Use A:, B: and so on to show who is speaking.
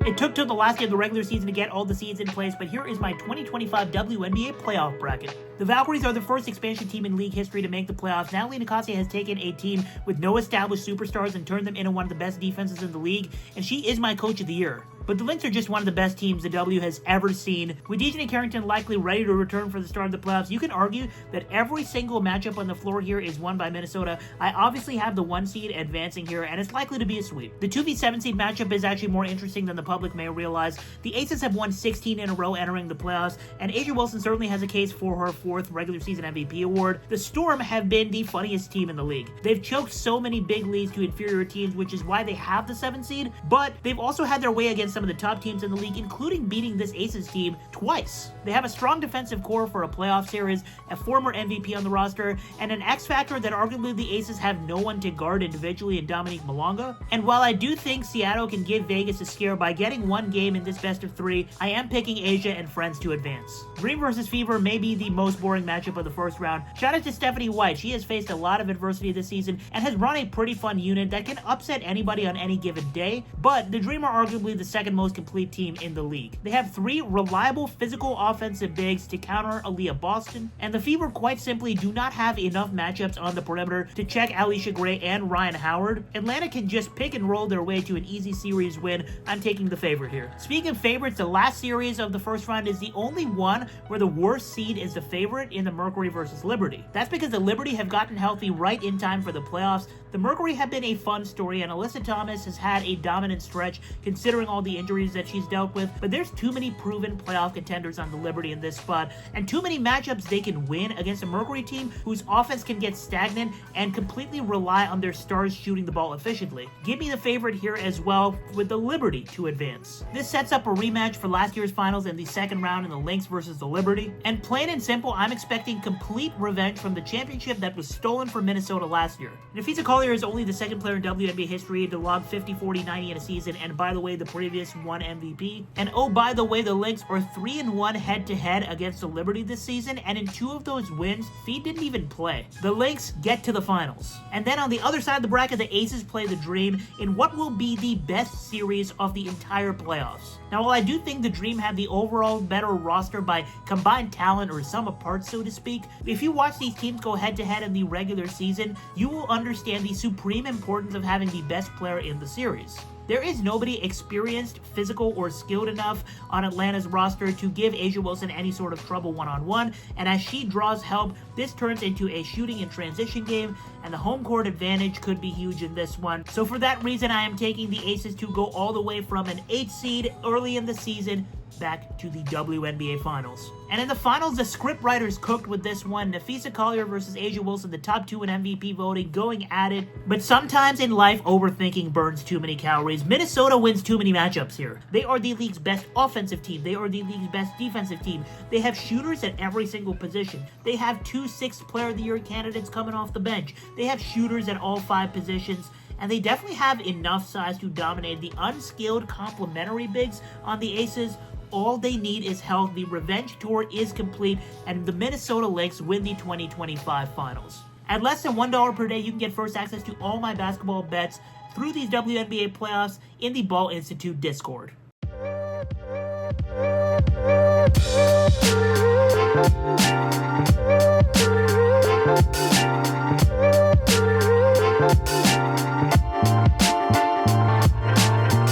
A: It took till the last day of the regular season to get all the seeds in place, but here is my 2025 WNBA playoff bracket. The Valkyries are the first expansion team in league history to make the playoffs. Natalie Nicasio has taken a team with no established superstars and turned them into one of the best defenses in the league, and she is my coach of the year. But the Lynx are just one of the best teams the W has ever seen. With Dejanay Carrington likely ready to return for the start of the playoffs, you can argue that every single matchup on the floor here is won by Minnesota. I obviously have the 1 seed advancing here, and it's likely to be a sweep. The 2v7 seed matchup is actually more interesting than the public may realize. The Aces have won 16 in a row entering the playoffs, and A'ja Wilson certainly has a case for her 4th regular season MVP award. The Storm have been the funniest team in the league. They've choked so many big leads to inferior teams, which is why they have the 7 seed, but they've also had their way against some of the top teams in the league, including beating this Aces team twice. They have a strong defensive core for a playoff series, a former MVP on the roster, and an X factor that arguably the Aces have no one to guard individually in Dominique Malonga. And while I do think Seattle can give Vegas a scare by getting one game in this best of 3, I am picking A'ja and friends to advance. Dream versus Fever may be the most boring matchup of the first round. Shout out to Stephanie White. She has faced a lot of adversity this season and has run a pretty fun unit that can upset anybody on any given day, but the Dream are arguably the second most complete team in the league. They have 3 reliable physical offensive bigs to counter Aaliyah Boston, and the Fever quite simply do not have enough matchups on the perimeter to check Alicia Gray and Ryan Howard. Atlanta can just pick and roll their way to an easy series win. I'm taking the favorite here. Speaking of favorites, the last series of the first round is the only one where the worst seed is the favorite in the Mercury versus Liberty. That's because the Liberty have gotten healthy right in time for the playoffs. The Mercury have been a fun story, and Alyssa Thomas has had a dominant stretch considering all the injuries that she's dealt with, but there's too many proven playoff contenders on the Liberty in this spot, and too many matchups they can win against a Mercury team whose offense can get stagnant and completely rely on their stars shooting the ball efficiently. Give me the favorite here as well, with the Liberty to advance. This sets up a rematch for last year's finals in the second round in the Lynx versus the Liberty, and plain and simple, I'm expecting complete revenge from the championship that was stolen from Minnesota last year. Nafisa Collier is only the second player in WNBA history to log 50, 40, 90 in a season, and by the way, the previous one MVP. And oh, by the way, the Lynx are 3-1 head-to-head against the Liberty this season, and in 2 of those wins, Feed didn't even play. The Lynx get to the finals. And then on the other side of the bracket, the Aces play the Dream in what will be the best series of the entire playoffs. Now, while I do think the Dream have the overall better roster by combined talent or sum of parts, so to speak, if you watch these teams go head-to-head in the regular season, you will understand the supreme importance of having the best player in the series. There is nobody experienced, physical, or skilled enough on Atlanta's roster to give A'ja Wilson any sort of trouble one-on-one, and as she draws help, this turns into a shooting and transition game, and the home court advantage could be huge in this one. So for that reason, I am taking the Aces to go all the way from an 8 seed early in the season back to the WNBA Finals. And in the finals, the scriptwriters cooked with this one. Nafisa Collier versus A'ja Wilson, the top 2 in MVP voting, going at it. But sometimes in life, overthinking burns too many calories. Minnesota wins too many matchups here. They are the league's best offensive team. They are the league's best defensive team. They have shooters at every single position. They have 2 6th Player of the Year candidates coming off the bench. They have shooters at all 5 positions. And they definitely have enough size to dominate the unskilled complementary bigs on the Aces. All they need is health. The revenge tour is complete, and the Minnesota Lynx win the 2025 finals. At less than $1 per day, you can get first access to all my basketball bets through these WNBA playoffs in the Ball Institute Discord.